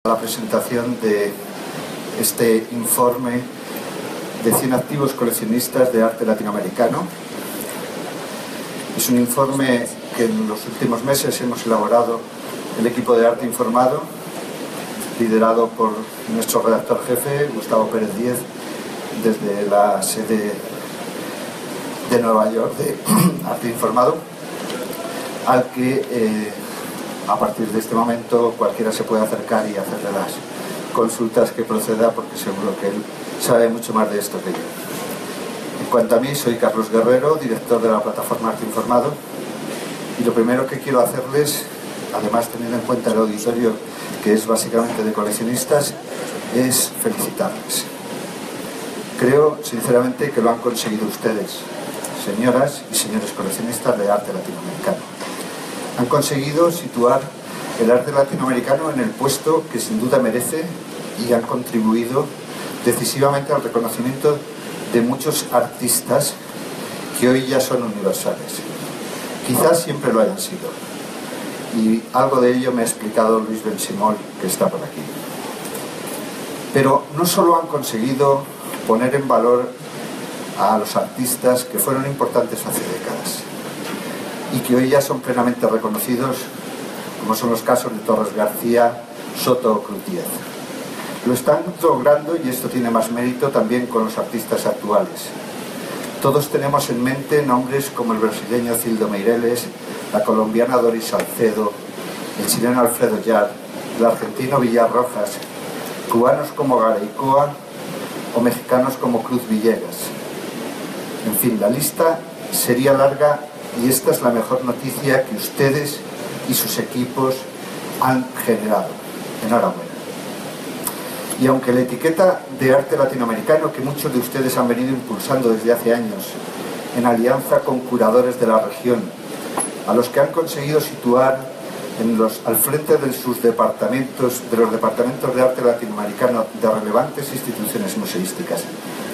La presentación de este informe de 100 activos coleccionistas de arte latinoamericano. Es un informe que en los últimos meses hemos elaborado el equipo de Arte Informado, liderado por nuestro redactor jefe, Gustavo Pérez Díez, desde la sede de Nueva York de Arte Informado, al que a partir de este momento cualquiera se puede acercar y hacerle las consultas que proceda, porque seguro que él sabe mucho más de esto que yo. En cuanto a mí, soy Carlos Guerrero, director de la plataforma Arte Informado, y lo primero que quiero hacerles, además teniendo en cuenta el auditorio que es básicamente de coleccionistas, es felicitarles. Creo sinceramente que lo han conseguido ustedes, señoras y señores coleccionistas de arte latinoamericano. Han conseguido situar el arte latinoamericano en el puesto que sin duda merece y han contribuido decisivamente al reconocimiento de muchos artistas que hoy ya son universales. Quizás siempre lo hayan sido, y algo de ello me ha explicado Luis Bensimol, que está por aquí. Pero no solo han conseguido poner en valor a los artistas que fueron importantes hace décadas y que hoy ya son plenamente reconocidos, como son los casos de Torres García, Soto o Cloutier. Lo están logrando, y esto tiene más mérito, también con los artistas actuales. Todos tenemos en mente nombres como el brasileño Cildo Meireles, la colombiana Doris Salcedo, el chileno Alfredo Yar, el argentino Villar Rojas, cubanos como Garaycoa o mexicanos como Cruz Villegas. En fin, la lista sería larga, y esta es la mejor noticia que ustedes y sus equipos han generado. Enhorabuena. Y aunque la etiqueta de arte latinoamericano que muchos de ustedes han venido impulsando desde hace años, en alianza con curadores de la región, a los que han conseguido situar al frente de sus departamentos, de los departamentos de arte latinoamericano de relevantes instituciones museísticas,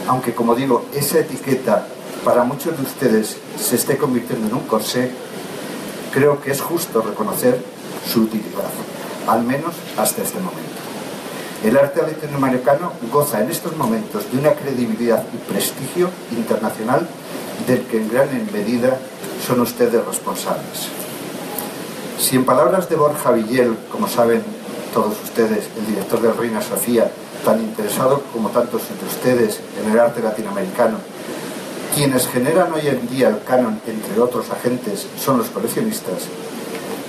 aunque, como digo, esa etiqueta para muchos de ustedes se esté convirtiendo en un corsé, creo que es justo reconocer su utilidad, al menos hasta este momento. El arte latinoamericano goza en estos momentos de una credibilidad y prestigio internacional del que en gran medida son ustedes responsables. Si en palabras de Borja Villel, como saben todos ustedes, el director del Reina Sofía, tan interesado como tantos de ustedes en el arte latinoamericano, quienes generan hoy en día el canon, entre otros agentes, son los coleccionistas,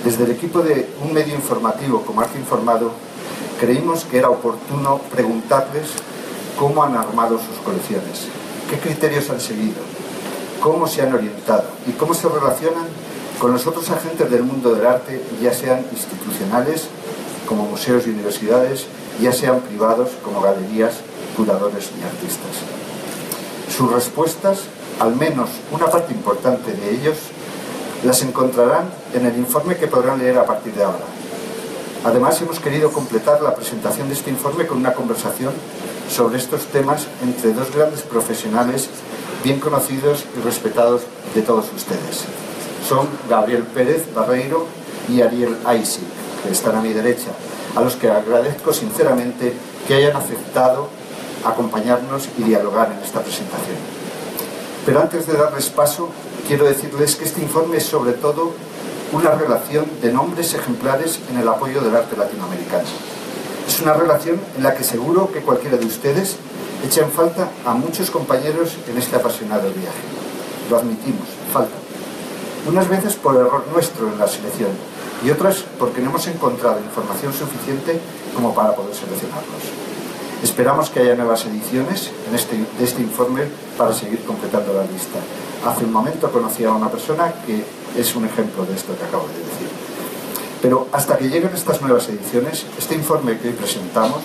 desde el equipo de un medio informativo como Arte Informado, creímos que era oportuno preguntarles cómo han armado sus colecciones, qué criterios han seguido, cómo se han orientado y cómo se relacionan con los otros agentes del mundo del arte, ya sean institucionales, como museos y universidades, ya sean privados, como galerías, curadores y artistas. Sus respuestas, al menos una parte importante de ellos, las encontrarán en el informe que podrán leer a partir de ahora. Además, hemos querido completar la presentación de este informe con una conversación sobre estos temas entre dos grandes profesionales bien conocidos y respetados de todos ustedes. Son Gabriel Pérez Barreiro y Ariel Aisi, que están a mi derecha, a los que agradezco sinceramente que hayan aceptado acompañarnos y dialogar en esta presentación. Pero antes de darles paso, quiero decirles que este informe es sobre todo una relación de nombres ejemplares en el apoyo del arte latinoamericano. Es una relación en la que seguro que cualquiera de ustedes echa en falta a muchos compañeros en este apasionado viaje. Lo admitimos, faltan. Unas veces por error nuestro en la selección y otras porque no hemos encontrado información suficiente como para poder seleccionarlos. Esperamos que haya nuevas ediciones de este informe para seguir completando la lista. Hace un momento conocí a una persona que es un ejemplo de esto que acabo de decir. Pero hasta que lleguen estas nuevas ediciones, este informe que hoy presentamos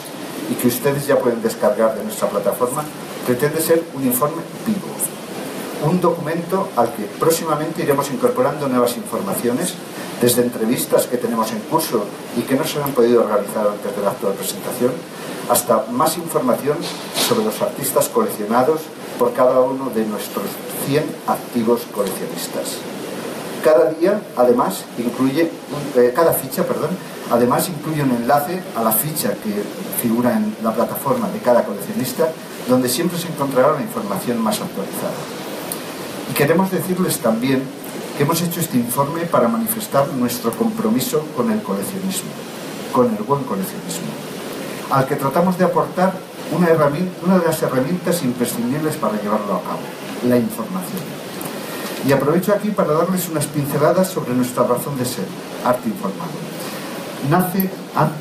y que ustedes ya pueden descargar de nuestra plataforma, pretende ser un informe vivo. Un documento al que próximamente iremos incorporando nuevas informaciones, desde entrevistas que tenemos en curso y que no se han podido realizar antes de la actual presentación, hasta más información sobre los artistas coleccionados por cada uno de nuestros 100 activos coleccionistas. Cada día, además, cada ficha Además, incluye un enlace a la ficha que figura en la plataforma de cada coleccionista, donde siempre se encontrará la información más actualizada. Y queremos decirles también que hemos hecho este informe para manifestar nuestro compromiso con el coleccionismo, con el buen coleccionismo, al que tratamos de aportar una de las herramientas imprescindibles para llevarlo a cabo, la información. Y aprovecho aquí para darles unas pinceladas sobre nuestra razón de ser, Arte Informado.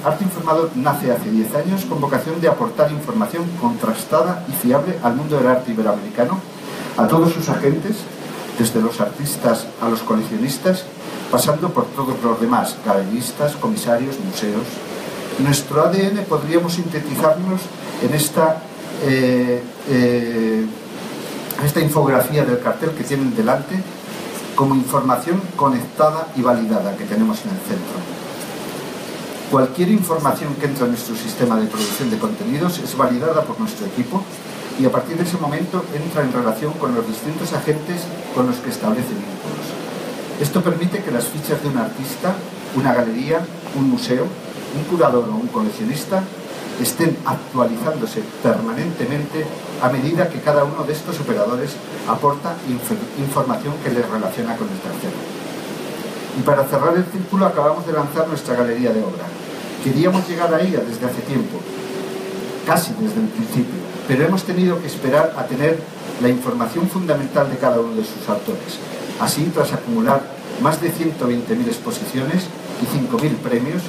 Arte Informado nace hace 10 años con vocación de aportar información contrastada y fiable al mundo del arte iberoamericano, a todos sus agentes, desde los artistas a los coleccionistas, pasando por todos los demás, galeristas, comisarios, museos. Nuestro ADN podríamos sintetizarnos en esta infografía del cartel que tienen delante como información conectada y validada que tenemos en el centro. Cualquier información que entra en nuestro sistema de producción de contenidos es validada por nuestro equipo y a partir de ese momento entra en relación con los distintos agentes con los que establece vínculos. Esto permite que las fichas de un artista, una galería, un museo, un curador o un coleccionista estén actualizándose permanentemente a medida que cada uno de estos operadores aporta información que les relaciona con el tercero. Y para cerrar el círculo acabamos de lanzar nuestra galería de obra. Queríamos llegar a ella desde hace tiempo, casi desde el principio, pero hemos tenido que esperar a tener la información fundamental de cada uno de sus autores. Así, tras acumular más de 120.000 exposiciones y 5.000 premios,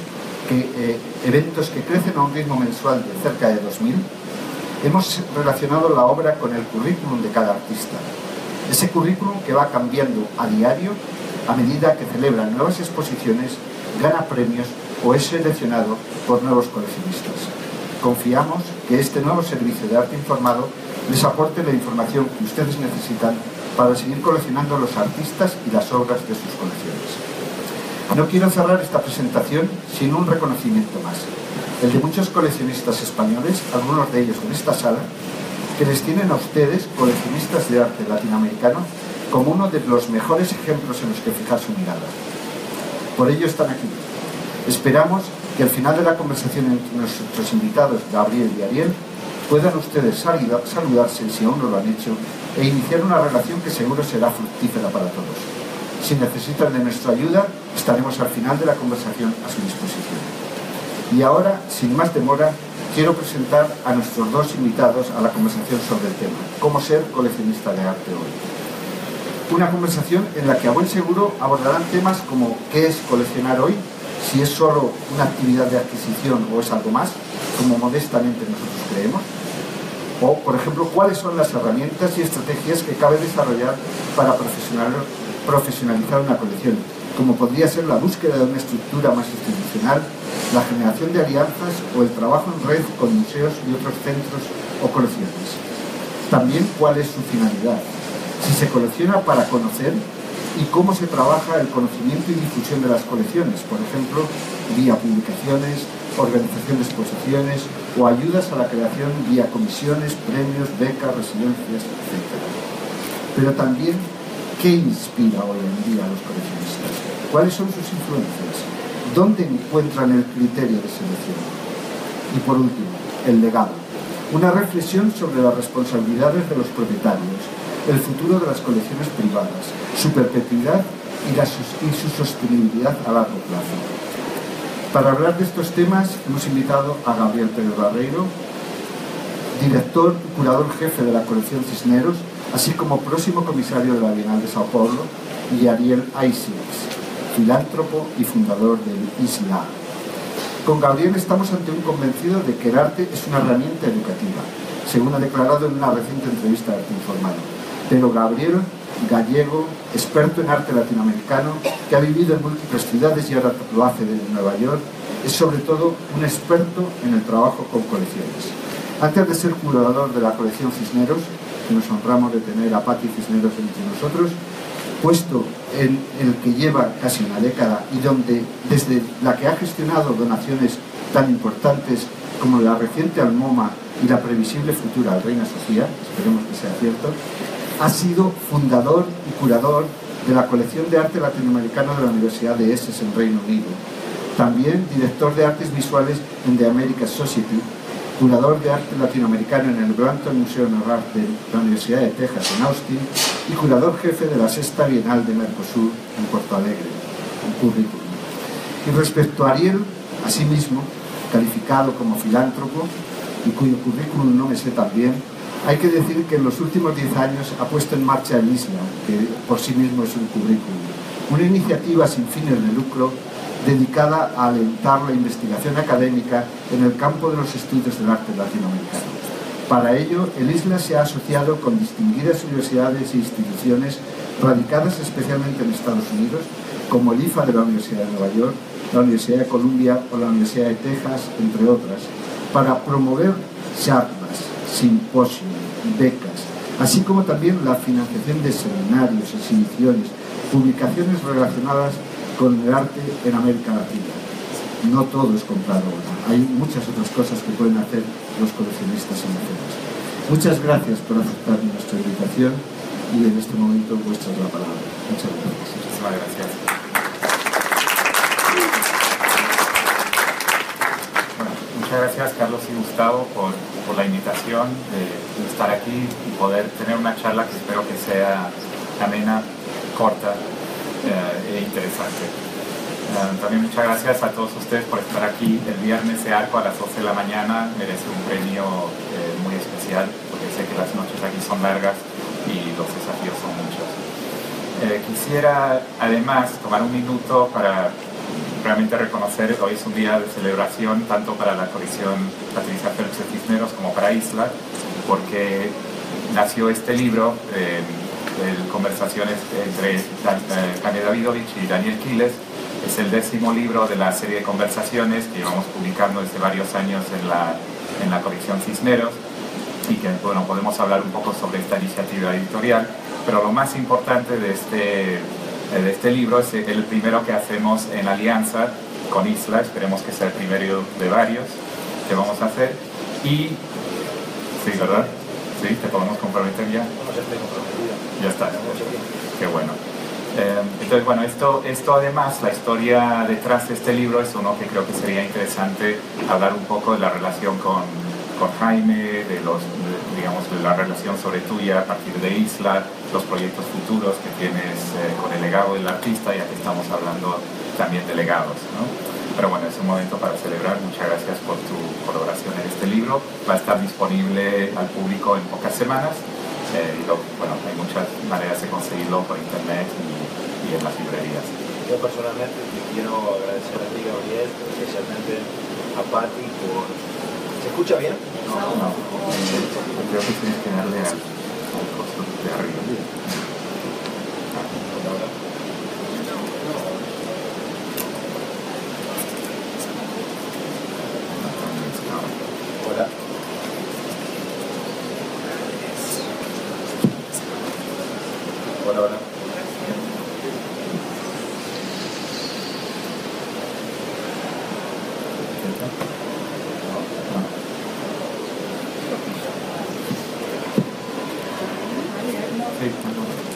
eventos que crecen a un ritmo mensual de cerca de 2.000, hemos relacionado la obra con el currículum de cada artista. Ese currículum que va cambiando a diario a medida que celebra nuevas exposiciones, gana premios o es seleccionado por nuevos coleccionistas. Confiamos que este nuevo servicio de arte informado les aporte la información que ustedes necesitan para seguir coleccionando los artistas y las obras de sus colecciones. No quiero cerrar esta presentación sin un reconocimiento más, el de muchos coleccionistas españoles, algunos de ellos en esta sala, que les tienen a ustedes, coleccionistas de arte latinoamericano, como uno de los mejores ejemplos en los que fijar su mirada. Por ello están aquí. Esperamos que al final de la conversación entre nuestros invitados, Gabriel y Ariel, puedan ustedes saludarse, si aún no lo han hecho, e iniciar una relación que seguro será fructífera para todos. Si necesitan de nuestra ayuda, estaremos al final de la conversación a su disposición. Y ahora, sin más demora, quiero presentar a nuestros dos invitados a la conversación sobre el tema, cómo ser coleccionista de arte hoy. Una conversación en la que a buen seguro abordarán temas como qué es coleccionar hoy, si es solo una actividad de adquisición o es algo más, como modestamente nosotros creemos, o, por ejemplo, cuáles son las herramientas y estrategias que cabe desarrollar para profesionalizar una colección, como podría ser la búsqueda de una estructura más institucional, la generación de alianzas o el trabajo en red con museos y otros centros o colecciones. También cuál es su finalidad, si se colecciona para conocer y cómo se trabaja el conocimiento y difusión de las colecciones, por ejemplo, vía publicaciones, organización de exposiciones o ayudas a la creación vía comisiones, premios, becas, residencias, etc. Pero también, ¿qué inspira hoy en día a los coleccionistas? ¿Cuáles son sus influencias? ¿Dónde encuentran el criterio de selección? Y por último, el legado. Una reflexión sobre las responsabilidades de los propietarios, el futuro de las colecciones privadas, su perpetuidad y su sostenibilidad a largo plazo. Para hablar de estos temas hemos invitado a Gabriel Pérez Barreiro, director y curador jefe de la colección Cisneros, así como próximo comisario de la Bienal de Sao Paulo, y Ariel Aysias, filántropo y fundador del ICA. Con Gabriel estamos ante un convencido de que el arte es una herramienta educativa, según ha declarado en una reciente entrevista de Arte Informado. Pero Gabriel, gallego, experto en arte latinoamericano, que ha vivido en múltiples ciudades y ahora lo hace desde Nueva York, es sobre todo un experto en el trabajo con colecciones. Antes de ser curador de la colección Cisneros, que nos honramos de tener a Patti Cisneros entre nosotros, puesto en el que lleva casi una década y donde, desde la que ha gestionado donaciones tan importantes como la reciente al MoMA y la previsible futura Reina Sofía, esperemos que sea cierto, ha sido fundador y curador de la colección de arte latinoamericano de la Universidad de Essex en Reino Unido, También director de artes visuales en The American Society, curador de arte latinoamericano en el Branton Museum of Art de la Universidad de Texas en Austin y curador jefe de la Sexta Bienal de Mercosur en Porto Alegre, un currículum. Y respecto a Ariel, asimismo, calificado como filántropo y cuyo currículum no me sé tan bien, hay que decir que en los últimos 10 años ha puesto en marcha el ISLA, que por sí mismo es un currículum, una iniciativa sin fines de lucro dedicada a alentar la investigación académica en el campo de los estudios del arte latinoamericano. Para ello, el ISLA se ha asociado con distinguidas universidades e instituciones radicadas especialmente en Estados Unidos, como el IFA de la Universidad de Nueva York, la Universidad de Columbia o la Universidad de Texas, entre otras, para promover charlas, simposios, becas, así como también la financiación de seminarios, exhibiciones, publicaciones relacionadas con el arte en América Latina. No todo es comprar obra, hay muchas otras cosas que pueden hacer los coleccionistas en mecenas. Muchas gracias por aceptar nuestra invitación y en este momento vuestra es la palabra. Muchas gracias. Muchísimas gracias. Bueno, muchas gracias Carlos y Gustavo por la invitación de estar aquí y poder tener una charla que espero que sea amena, corta e interesante. También muchas gracias a todos ustedes por estar aquí el viernes de Arco a las 12 de la mañana. Merece un premio muy especial porque sé que las noches aquí son largas y los desafíos son muchos. Quisiera además tomar un minuto para realmente reconocer que hoy es un día de celebración tanto para la colección Patricia Phelps de Cisneros como para ISLA, porque nació este libro conversaciones entre Tania Davidovich y Daniel Quiles. Es el 10º libro de la serie de conversaciones que llevamos publicando desde varios años en la colección Cisneros y que, bueno, podemos hablar un poco sobre esta iniciativa editorial, pero lo más importante de este libro es el primero que hacemos en alianza con ISLA. Esperemos que sea el primero de varios que vamos a hacer. Y sí, ¿verdad? Sí, te podemos comprometer ya. Ya está, qué bueno. Entonces, bueno, esto además, la historia detrás de este libro es uno que creo que sería interesante hablar un poco de la relación con Jaime, digamos, de la relación sobre tuya a partir de ISLA, los proyectos futuros que tienes con el legado del artista, ya que estamos hablando también de legados, ¿no? Pero bueno, es un momento para celebrar. Muchas gracias por tu colaboración en este libro. Va a estar disponible al público en pocas semanas. Bueno, hay muchas maneras de conseguirlo por internet y en las librerías. Yo personalmente te quiero agradecer a ti, Gabriel, especialmente a Patti por... ¿Se escucha bien? No. Creo que tienes que darle al costo de arriba. Hola. Hola.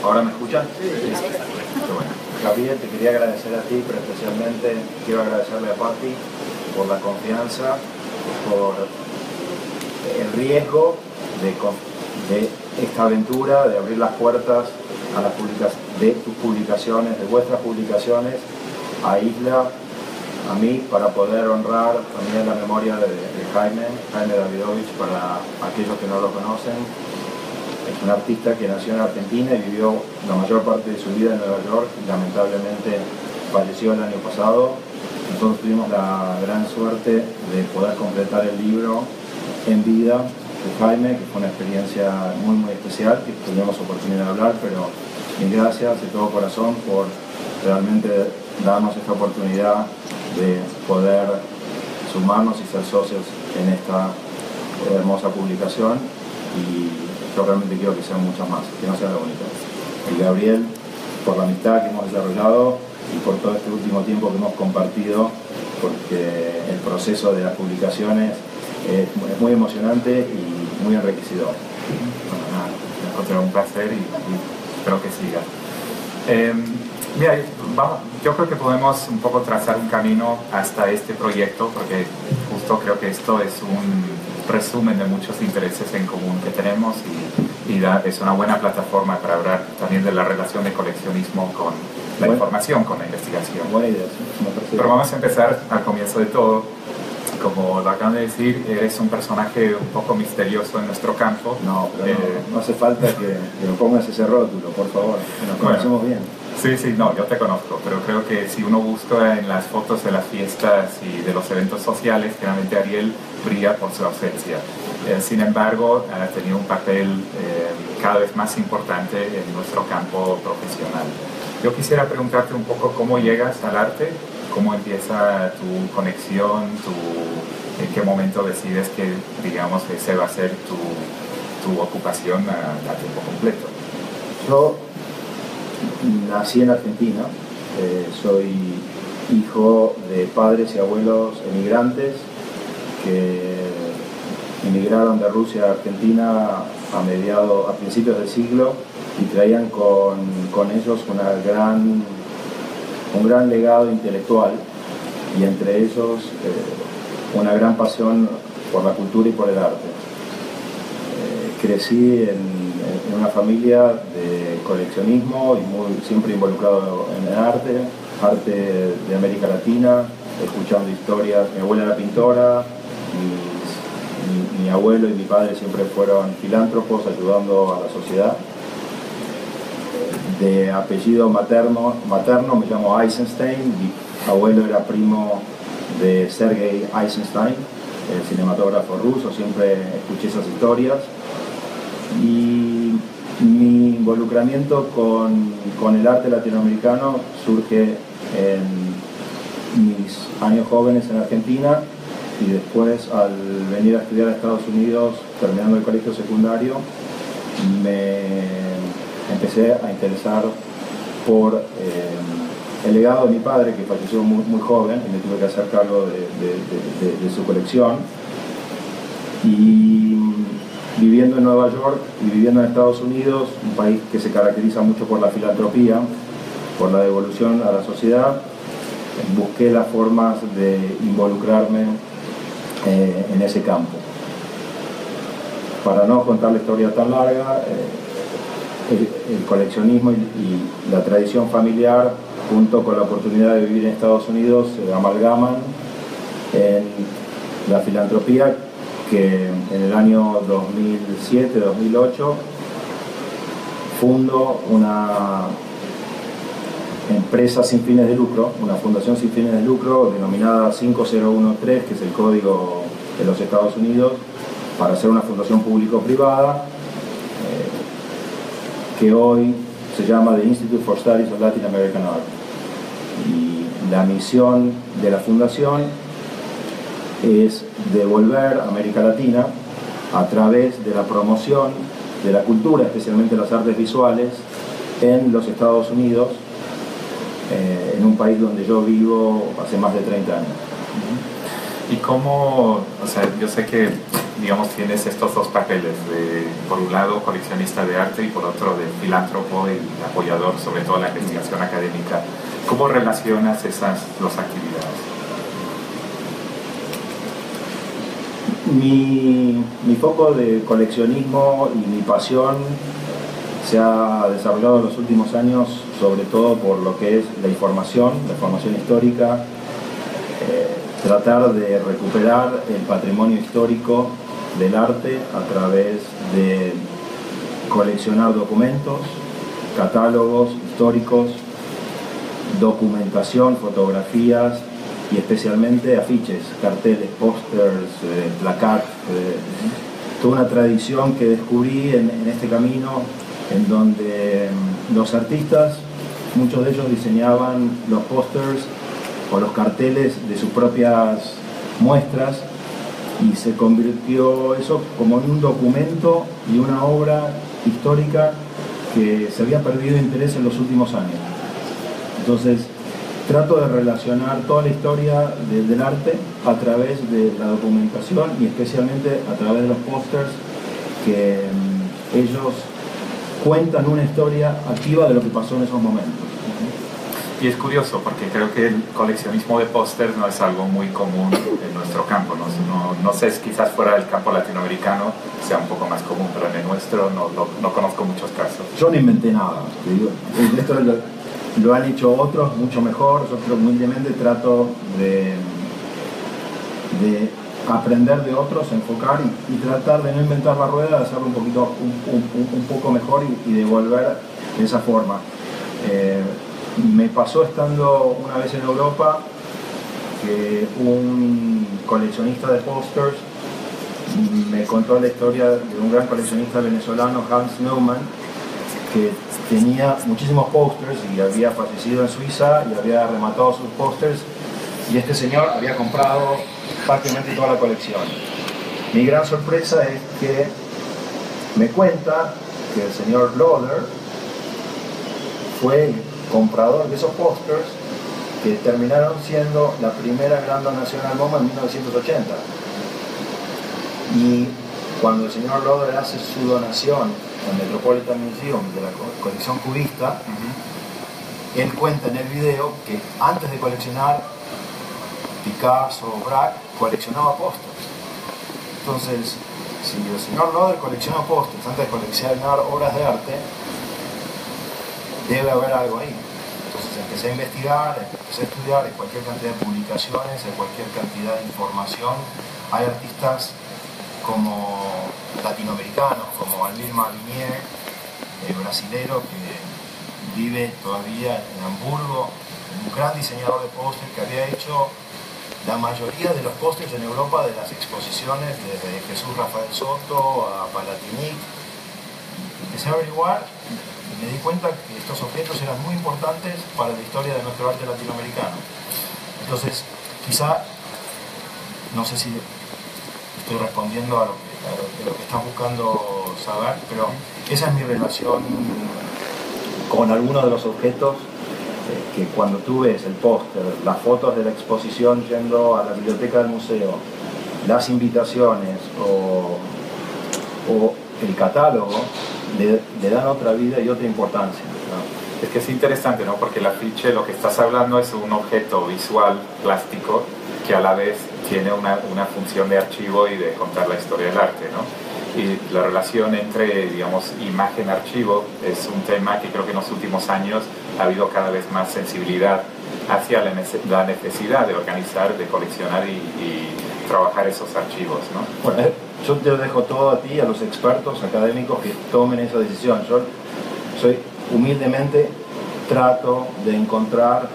¿Ahora me escuchan? Sí. Bueno. Gabriel, te quería agradecer a ti, pero especialmente quiero agradecerle a Patti por la confianza, por el riesgo de esta aventura, de abrir las puertas a las de tus publicaciones, de vuestras publicaciones, a ISLA, a mí, para poder honrar también la memoria de Jaime Davidovich, para aquellos que no lo conocen. Es un artista que nació en Argentina y vivió la mayor parte de su vida en Nueva York y lamentablemente falleció el año pasado. Nosotros tuvimos la gran suerte de poder completar el libro en vida de Jaime, que fue una experiencia muy muy especial, que tuvimos oportunidad de hablar, pero mil gracias de todo corazón por realmente darnos esta oportunidad de poder sumarnos y ser socios en esta hermosa publicación, y yo realmente quiero que sean muchas más, que no sea la única. Y Gabriel, por la amistad que hemos desarrollado y por todo este último tiempo que hemos compartido, porque el proceso de las publicaciones es muy emocionante y muy enriquecedor. Bueno, nada, un placer y espero que siga. Mira, yo creo que podemos un poco trazar un camino hasta este proyecto, porque justo creo que esto es un resumen de muchos intereses en común que tenemos y es una buena plataforma para hablar también de la relación de coleccionismo con la información, con la investigación. Buena idea, sí. Pero vamos a empezar al comienzo de todo. Como lo acaban de decir, eres un personaje un poco misterioso en nuestro campo. No, pero no hace falta que me pongas ese rótulo, por favor, que nos conocemos bien. Sí, no, yo te conozco, pero creo que si uno busca en las fotos de las fiestas y de los eventos sociales, generalmente Ariel brilla por su ausencia. Sin embargo, ha tenido un papel cada vez más importante en nuestro campo profesional. Yo quisiera preguntarte un poco cómo llegas al arte, cómo empieza tu conexión, en qué momento decides que, digamos, ese va a ser tu ocupación a tiempo completo. Yo nací en Argentina, soy hijo de padres y abuelos emigrantes que emigraron de Rusia a Argentina a principios del siglo y traían con ellos un gran legado intelectual y entre ellos una gran pasión por la cultura y por el arte. Crecí en una familia de coleccionismo y siempre involucrado en el arte de América Latina, escuchando historias. Mi abuela era pintora, mi abuelo y mi padre siempre fueron filántropos ayudando a la sociedad. De apellido materno me llamo Eisenstein, mi abuelo era primo de Sergei Eisenstein, el cinematógrafo ruso, siempre escuché esas historias. Y mi involucramiento con el arte latinoamericano surge en mis años jóvenes en Argentina y después al venir a estudiar a Estados Unidos, terminando el colegio secundario, me empecé a interesar por el legado de mi padre, que falleció muy joven y me tuve que hacer cargo de su colección. Y viviendo en Nueva York y viviendo en Estados Unidos, un país que se caracteriza mucho por la filantropía, por la devolución a la sociedad, busqué las formas de involucrarme en ese campo. Para no contar la historia tan larga, el coleccionismo y la tradición familiar, junto con la oportunidad de vivir en Estados Unidos, se amalgaman en la filantropía, que en el año 2007-2008 fundo una empresa sin fines de lucro, una fundación sin fines de lucro denominada 5013, que es el código de los Estados Unidos, para ser una fundación público-privada, que hoy se llama The Institute for Studies of Latin American Art. Y la misión de la fundación es devolver a América Latina a través de la promoción de la cultura, especialmente las artes visuales, en los Estados Unidos, en un país donde yo vivo hace más de 30 años. ¿Y cómo, o sea, yo sé que, digamos, tienes estos dos papeles, por un lado coleccionista de arte y por otro de filántropo y apoyador sobre todo la investigación académica. ¿Cómo relacionas esas dos actividades? Mi foco de coleccionismo y mi pasión se ha desarrollado en los últimos años, sobre todo por lo que es la información histórica, tratar de recuperar el patrimonio histórico del arte a través de coleccionar documentos, catálogos históricos, documentación, fotografías y especialmente afiches, carteles, pósters, placards, toda una tradición que descubrí en este camino, en donde los artistas, muchos de ellos diseñaban los pósters o los carteles de sus propias muestras, y se convirtió eso como en un documento y una obra histórica que se había perdido interés en los últimos años. Entonces trato de relacionar toda la historia del arte a través de la documentación y especialmente a través de los pósters, que ellos cuentan una historia activa de lo que pasó en esos momentos. Y es curioso porque creo que el coleccionismo de pósters no es algo muy común en nuestro campo. No sé, quizás fuera del campo latinoamericano sea un poco más común, pero en el nuestro no conozco muchos casos. Yo no inventé nada, te digo. Esto lo han hecho otros mucho mejor. Yo humildemente trato de aprender de otros, enfocar y tratar de no inventar la rueda, de hacerlo un poco mejor y devolver de esa forma. Me pasó estando una vez en Europa que un coleccionista de pósters me contó la historia de un gran coleccionista venezolano, Hans Neumann, que tenía muchísimos pósters y había fallecido en Suiza y había rematado sus pósters, y este señor había comprado prácticamente toda la colección. Mi gran sorpresa es que me cuenta que el señor Loder fue comprador de esos pósters que terminaron siendo la primera gran donación al MoMA en 1980. Y cuando el señor Loder hace su donación al Metropolitan Museum de la colección cubista, él cuenta en el video que antes de coleccionar Picasso o Braque, coleccionaba pósters. Entonces, si el señor Loder colecciona pósters antes de coleccionar obras de arte, debe haber algo ahí. Entonces empecé a investigar, empecé a estudiar, hay cualquier cantidad de publicaciones, hay cualquier cantidad de información. Hay artistas como latinoamericanos, como Alvin Malinier, brasilero, que vive todavía en Hamburgo, un gran diseñador de pósters que había hecho la mayoría de los pósters en Europa de las exposiciones, desde Jesús Rafael Soto a Palatinic. Empecé a averiguar y me di cuenta que estos objetos eran muy importantes para la historia de nuestro arte latinoamericano. Entonces, quizá, no sé si estoy respondiendo a lo que estás buscando saber, pero esa es mi relación con algunos de los objetos que cuando tú ves el póster, las fotos de la exposición yendo a la biblioteca del museo, las invitaciones o el catálogo, le dan otra vida y otra importancia, ¿no? Es que es interesante, ¿no? Porque el afiche, lo que estás hablando es un objeto visual, plástico, que a la vez tiene una función de archivo y de contar la historia del arte, ¿no? Y la relación entre, digamos, imagen-archivo es un tema que creo que en los últimos años ha habido cada vez más sensibilidad hacia la necesidad de organizar, de coleccionar y trabajar esos archivos, ¿no? Bueno, yo te dejo todo a ti, a los expertos académicos que tomen esa decisión. Yo humildemente trato de encontrar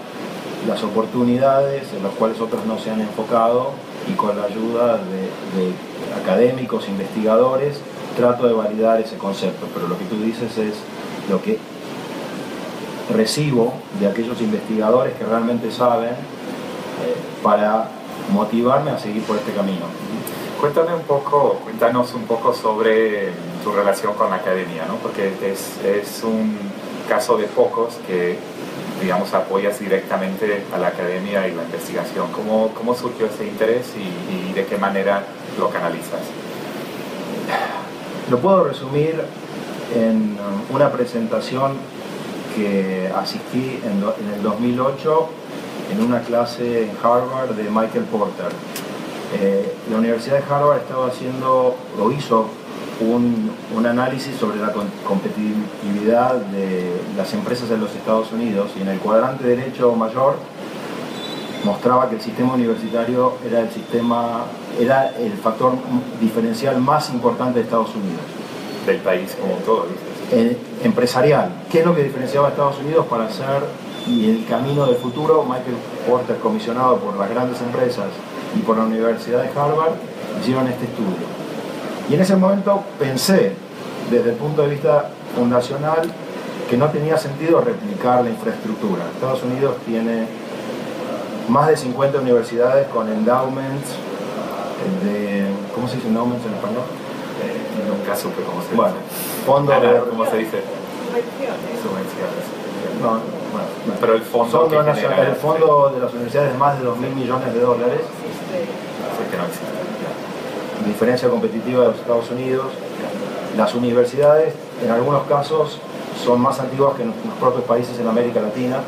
las oportunidades en las cuales otros no se han enfocado, y con la ayuda de académicos, investigadores, trato de validar ese concepto. Pero lo que tú dices es lo que recibo de aquellos investigadores que realmente saben, para motivarme a seguir por este camino. Cuéntanos un poco sobre tu relación con la academia, ¿no? Porque es un caso de pocos que, digamos, apoyas directamente a la academia y la investigación. ¿Cómo surgió ese interés y de qué manera lo canalizas? Lo puedo resumir en una presentación que asistí en el 2008 en una clase en Harvard de Michael Porter. La Universidad de Harvard hizo un análisis sobre la competitividad de las empresas en los Estados Unidos, y en el cuadrante derecho mayor mostraba que el sistema universitario era el factor diferencial más importante de Estados Unidos. Del país como todo, dices. Empresarial. ¿Qué es lo que diferenciaba a Estados Unidos para hacer el camino del futuro? Michael Porter, comisionado por las grandes empresas y por la Universidad de Harvard, hicieron este estudio. Y en ese momento pensé, desde el punto de vista fundacional, que no tenía sentido replicar la infraestructura. Estados Unidos tiene más de 50 universidades con endowments ¿cómo se dice endowments en español? Nunca supe cómo se dice. Bueno, fondos de... ¿Cómo se dice? Subvenciones. No, bueno, pero el fondo de las universidades es más de 2.000 millones de dólares. Así que no existe. Diferencia competitiva de los Estados Unidos. Las universidades, en algunos casos, son más antiguas que en los propios países en América Latina.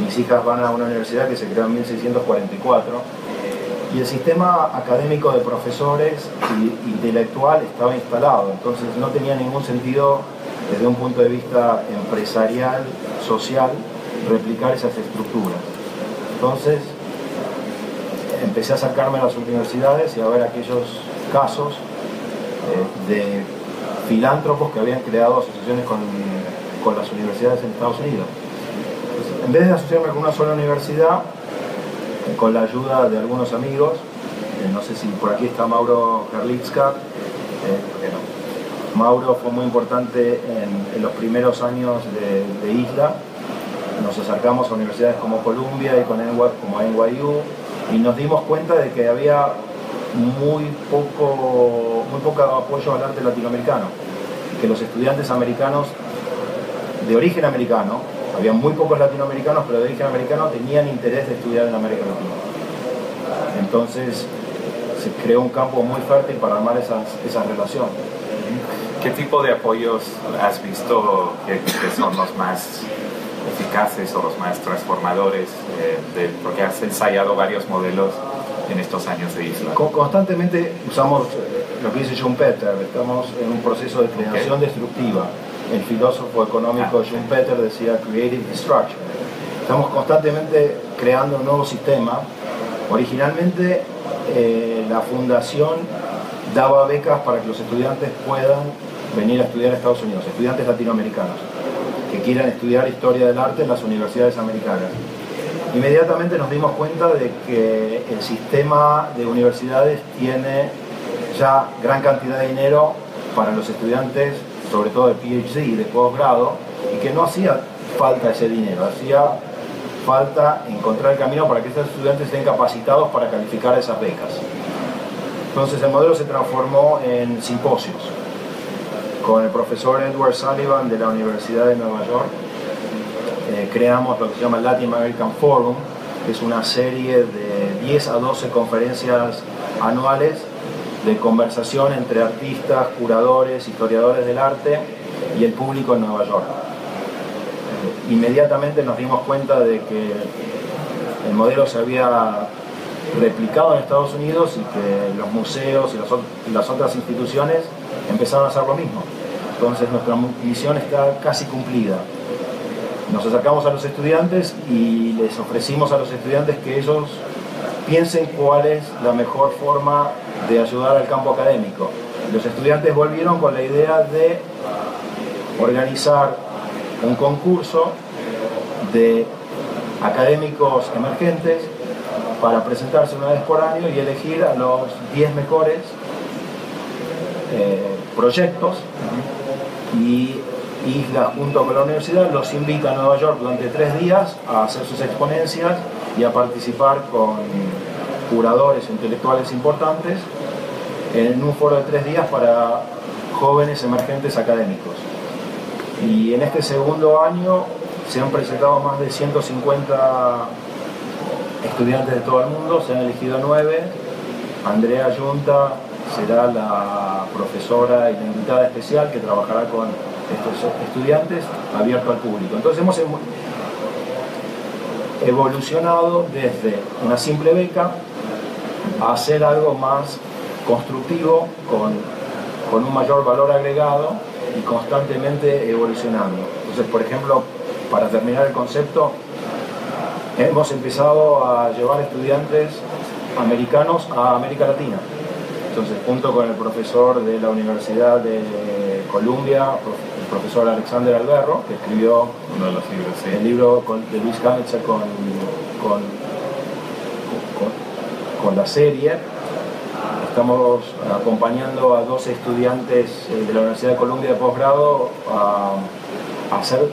Mis hijas van a una universidad que se creó en 1644 y el sistema académico de profesores y intelectual estaba instalado, entonces no tenía ningún sentido desde un punto de vista empresarial, social, replicar esas estructuras. Entonces empecé a acercarme a las universidades y a ver aquellos casos de filántropos que habían creado asociaciones con las universidades en Estados Unidos. Entonces, en vez de asociarme con una sola universidad, con la ayuda de algunos amigos, no sé si por aquí está Mauro Gerlitzka, Mauro fue muy importante en los primeros años de Isla. Nos acercamos a universidades como Columbia y como NYU y nos dimos cuenta de que había muy poco apoyo al arte latinoamericano, que los estudiantes americanos de origen americano, había muy pocos latinoamericanos, pero de origen americano tenían interés de estudiar en América Latina. Entonces se creó un campo muy fértil para armar esa relación. ¿Qué tipo de apoyos has visto que son los más eficaces o los más transformadores? Porque has ensayado varios modelos en estos años de Isla. Constantemente usamos lo que dice Schumpeter, estamos en un proceso de creación destructiva. El filósofo económico Schumpeter decía creative destruction. Estamos constantemente creando un nuevo sistema. Originalmente la fundación daba becas para que los estudiantes puedan venir a estudiar a Estados Unidos, estudiantes latinoamericanos que quieran estudiar historia del arte en las universidades americanas. Inmediatamente nos dimos cuenta de que el sistema de universidades tiene ya gran cantidad de dinero para los estudiantes, sobre todo de PhD y de posgrado, y que no hacía falta ese dinero, hacía falta encontrar el camino para que estos estudiantes estén capacitados para calificar esas becas. Entonces el modelo se transformó en simposios. Con el profesor Edward Sullivan de la Universidad de Nueva York creamos lo que se llama el Latin American Forum, que es una serie de 10 a 12 conferencias anuales de conversación entre artistas, curadores, historiadores del arte y el público en Nueva York. Inmediatamente nos dimos cuenta de que el modelo se había replicado en Estados Unidos y que los museos y las otras instituciones empezaron a hacer lo mismo. Entonces nuestra misión está casi cumplida. Nos acercamos a los estudiantes y les ofrecimos a los estudiantes que ellos piensen cuál es la mejor forma de ayudar al campo académico. Los estudiantes volvieron con la idea de organizar un concurso de académicos emergentes para presentarse una vez por año y elegir a los 10 mejores proyectos, y Isla junto con la universidad los invita a Nueva York durante 3 días a hacer sus exponencias y a participar con curadores intelectuales importantes en un foro de 3 días para jóvenes emergentes académicos. Y en este segundo año se han presentado más de 150 estudiantes de todo el mundo, se han elegido 9. Andrea Yunta será la profesora y la invitada especial que trabajará con estos estudiantes, abierto al público. Entonces hemos evolucionado desde una simple beca a hacer algo más constructivo, con un mayor valor agregado y constantemente evolucionando. Entonces, por ejemplo, para terminar el concepto, hemos empezado a llevar estudiantes americanos a América Latina. Entonces, junto con el profesor de la Universidad de Columbia, el profesor Alexander Alberro, que escribió uno de los libros, sí, el libro de Luis Kamitzer con la serie. Estamos acompañando a 12 estudiantes de la Universidad de Columbia de posgrado a hacer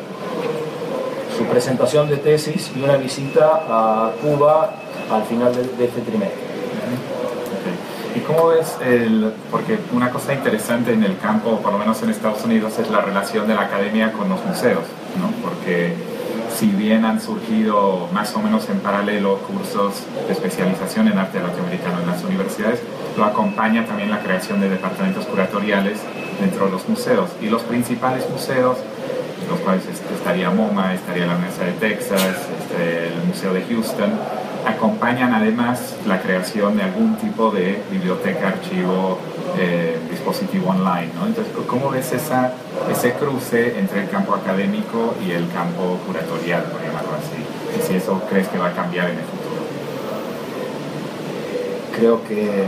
su presentación de tesis y una visita a Cuba al final de este trimestre. ¿Y cómo ves porque una cosa interesante en el campo, por lo menos en Estados Unidos, es la relación de la academia con los museos, ¿no? Porque si bien han surgido más o menos en paralelo cursos de especialización en arte latinoamericano en las universidades, lo acompaña también la creación de departamentos curatoriales dentro de los museos. Y los principales museos los cuales estaría MoMA, estaría la Universidad de Texas, el Museo de Houston, acompañan además la creación de algún tipo de biblioteca, archivo, dispositivo online, ¿no? Entonces, ¿cómo ves ese cruce entre el campo académico y el campo curatorial, por llamarlo así? Y si eso crees que va a cambiar en el futuro. Creo que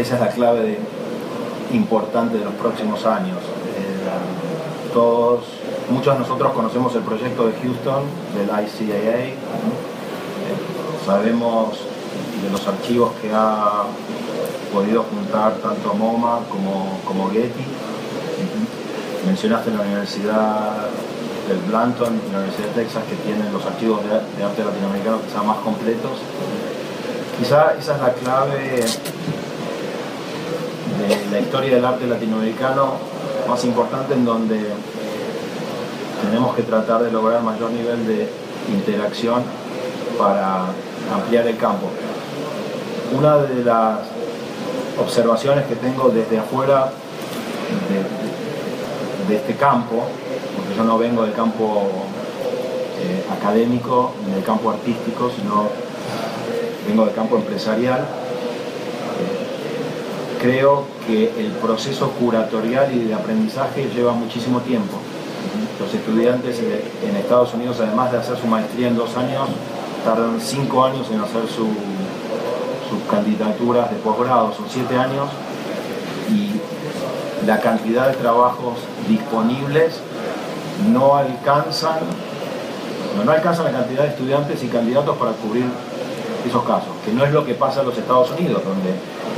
esa es la clave importante de los próximos años. Muchos de nosotros conocemos el proyecto de Houston, del ICAA, sabemos de los archivos que ha podido juntar tanto MoMA como Getty. Mencionaste la Universidad del Blanton y la Universidad de Texas, que tienen los archivos de arte latinoamericano quizá más completos. Quizá esa es la clave de la historia del arte latinoamericano más importante, en donde tenemos que tratar de lograr mayor nivel de interacción para ampliar el campo. Una de las observaciones que tengo desde afuera de este campo, porque yo no vengo del campo académico ni del campo artístico, sino vengo del campo empresarial, creo que el proceso curatorial y de aprendizaje lleva muchísimo tiempo. Los estudiantes en Estados Unidos, además de hacer su maestría en 2 años, tardan 5 años en hacer sus candidaturas de posgrado, son 7 años, y la cantidad de trabajos disponibles no alcanzan la cantidad de estudiantes y candidatos para cubrir esos casos, que no es lo que pasa en los Estados Unidos, donde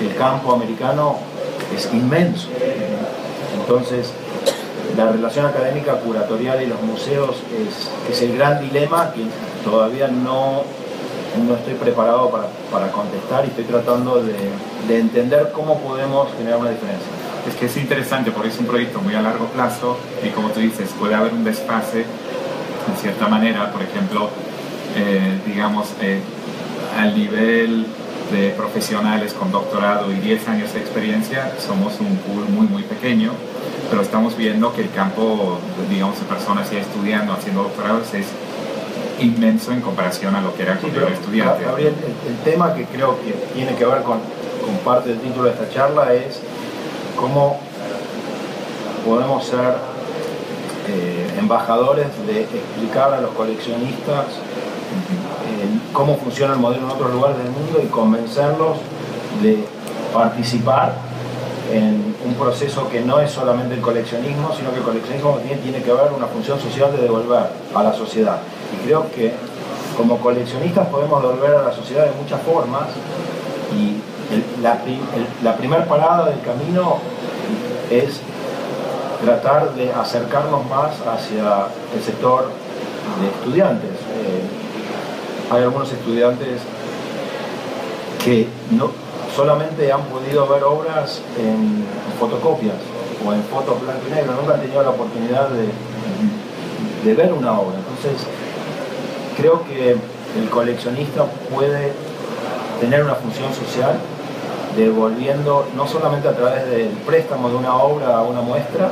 el campo americano es inmenso. Entonces, la relación académica, curatorial y los museos es el gran dilema que todavía no estoy preparado para contestar, y estoy tratando de entender cómo podemos generar una diferencia. Es que es interesante porque es un proyecto muy a largo plazo y, como tú dices, puede haber un desfase en cierta manera. Por ejemplo, al nivel de profesionales con doctorado y 10 años de experiencia, somos un pool muy, muy pequeño, pero estamos viendo que el campo, digamos, de personas ya estudiando, haciendo doctorados, es inmenso en comparación a lo que era cuando era estudiante. Gabriel, el tema que creo que tiene que ver con parte del título de esta charla es cómo podemos ser embajadores de explicar a los coleccionistas cómo funciona el modelo en otros lugares del mundo y convencerlos de participar en un proceso que no es solamente el coleccionismo, sino que el coleccionismo tiene que ver una función social de devolver a la sociedad. Y creo que como coleccionistas podemos devolver a la sociedad de muchas formas, y la primera parada del camino es tratar de acercarnos más hacia el sector de estudiantes. Hay algunos estudiantes que no solamente han podido ver obras en fotocopias o en fotos blanco y negro, nunca han tenido la oportunidad de ver una obra. Entonces, creo que el coleccionista puede tener una función social devolviendo no solamente a través del préstamo de una obra a una muestra,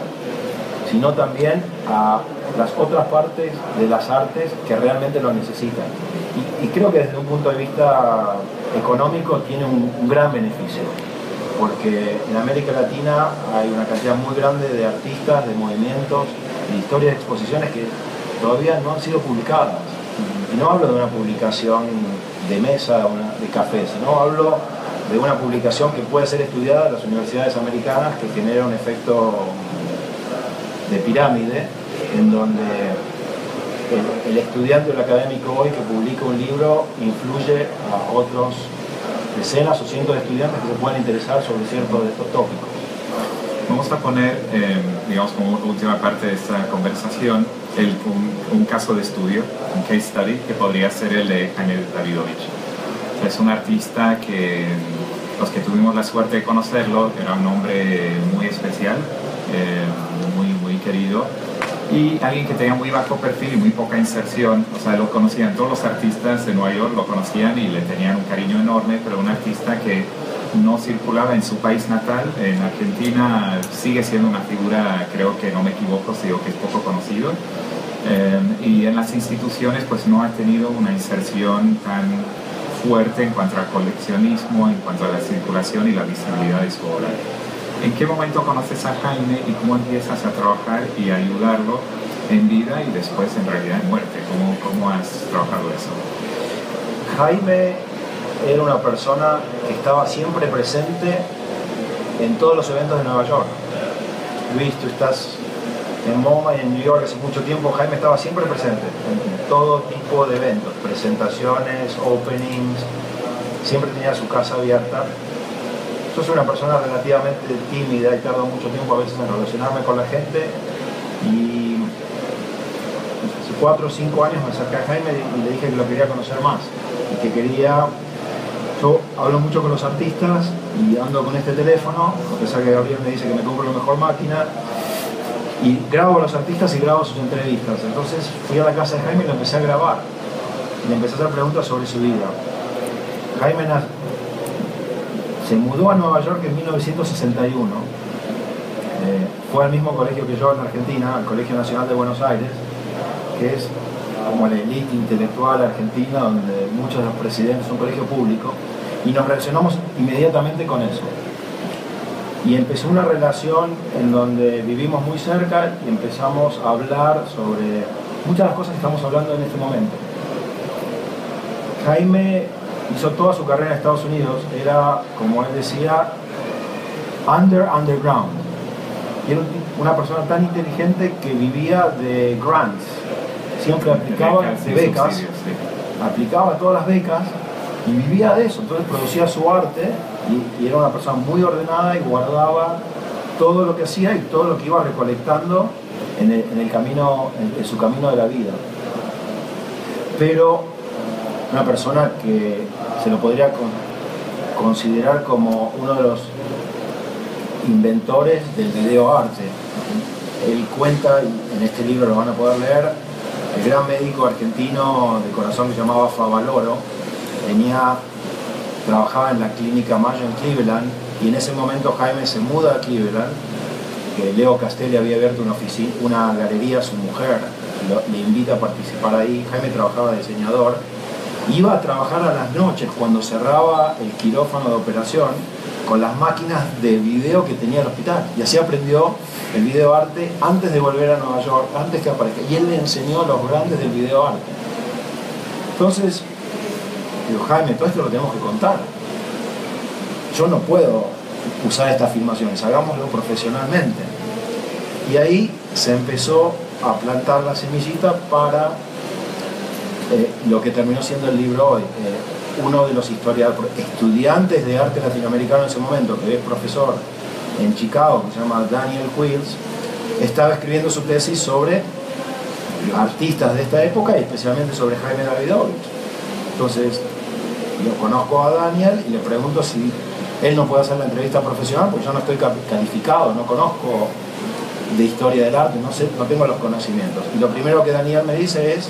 sino también a las otras partes de las artes que realmente lo necesitan. Y creo que desde un punto de vista económico tiene un gran beneficio, porque en América Latina hay una cantidad muy grande de artistas, de movimientos, de historias de exposiciones que todavía no han sido publicadas. Y no hablo de una publicación de mesa, de café, sino hablo de una publicación que puede ser estudiada en las universidades americanas, que genera un efecto de pirámide, en donde el estudiante o el académico hoy que publica un libro influye a otros decenas o cientos de estudiantes que se pueden interesar sobre ciertos de estos tópicos. Vamos a poner, digamos, como última parte de esta conversación, un caso de estudio, un case study, que podría ser el de Jaime Davidovich. Es un artista que los que tuvimos la suerte de conocerlo, era un hombre muy especial, muy querido, y alguien que tenía muy bajo perfil y muy poca inserción. O sea, lo conocían todos los artistas de Nueva York, lo conocían y le tenían un cariño enorme, pero un artista que no circulaba en su país natal. En Argentina sigue siendo una figura, creo que no me equivoco si digo que es poco conocido, y en las instituciones pues no ha tenido una inserción tan fuerte en cuanto al coleccionismo, en cuanto a la circulación y la visibilidad de su obra. ¿En qué momento conoces a Jaime y cómo empiezas a trabajar y a ayudarlo en vida y después en realidad en muerte? ¿Cómo has trabajado eso? Jaime era una persona que estaba siempre presente en todos los eventos de Nueva York. Luis, tú estás en MoMA y en New York hace mucho tiempo. Jaime estaba siempre presente en todo tipo de eventos, presentaciones, openings, siempre tenía su casa abierta. Yo soy una persona relativamente tímida y tardo mucho tiempo a veces en relacionarme con la gente, y hace 4 o 5 años me acerqué a Jaime y le dije que lo quería conocer más y que quería... Yo hablo mucho con los artistas y ando con este teléfono, a pesar que Gabriel me dice que me compro la mejor máquina, y grabo a los artistas y grabo sus entrevistas. Entonces fui a la casa de Jaime y lo empecé a grabar. Le empecé a hacer preguntas sobre su vida. Jaime se mudó a Nueva York en 1961. Fue al mismo colegio que yo en Argentina, al Colegio Nacional de Buenos Aires, que es como la élite intelectual argentina, donde muchos de los presidentes son un colegio público, y nos relacionamos inmediatamente con eso. Y empezó una relación en donde vivimos muy cerca y empezamos a hablar sobre muchas de las cosas que estamos hablando en este momento. Jaime hizo toda su carrera en Estados Unidos, era, como él decía, underground. Y era una persona tan inteligente que vivía de grants. Siempre aplicaba de becas, aplicaba todas las becas y vivía de eso. Entonces producía su arte y era una persona muy ordenada y guardaba todo lo que hacía y todo lo que iba recolectando en su camino de la vida. Pero una persona que se lo podría considerar como uno de los inventores del videoarte. Él cuenta, y en este libro lo van a poder leer, el gran médico argentino de corazón que se llamaba Favaloro trabajaba en la clínica Mayo en Cleveland, y en ese momento Jaime se muda a Cleveland, que Leo Castelli había abierto una galería, su mujer le invita a participar ahí. Jaime trabajaba de diseñador, iba a trabajar a las noches cuando cerraba el quirófano de operación con las máquinas de video que tenía el hospital, y así aprendió el videoarte antes de volver a Nueva York, antes que aparezca, y él le enseñó a los grandes del videoarte. Entonces digo, Jaime, todo esto lo tenemos que contar. Yo no puedo usar estas filmaciones, hagámoslo profesionalmente. Y ahí se empezó a plantar la semillita para lo que terminó siendo el libro hoy. Uno de los estudiantes de arte latinoamericano en ese momento, que es profesor en Chicago, que se llama Daniel Quills, estaba escribiendo su tesis sobre artistas de esta época y especialmente sobre Jaime Davidovich. Entonces yo conozco a Daniel y le pregunto si él no puede hacer la entrevista profesional, porque yo no estoy calificado, no conozco de historia del arte, no tengo los conocimientos. Y lo primero que Daniel me dice es,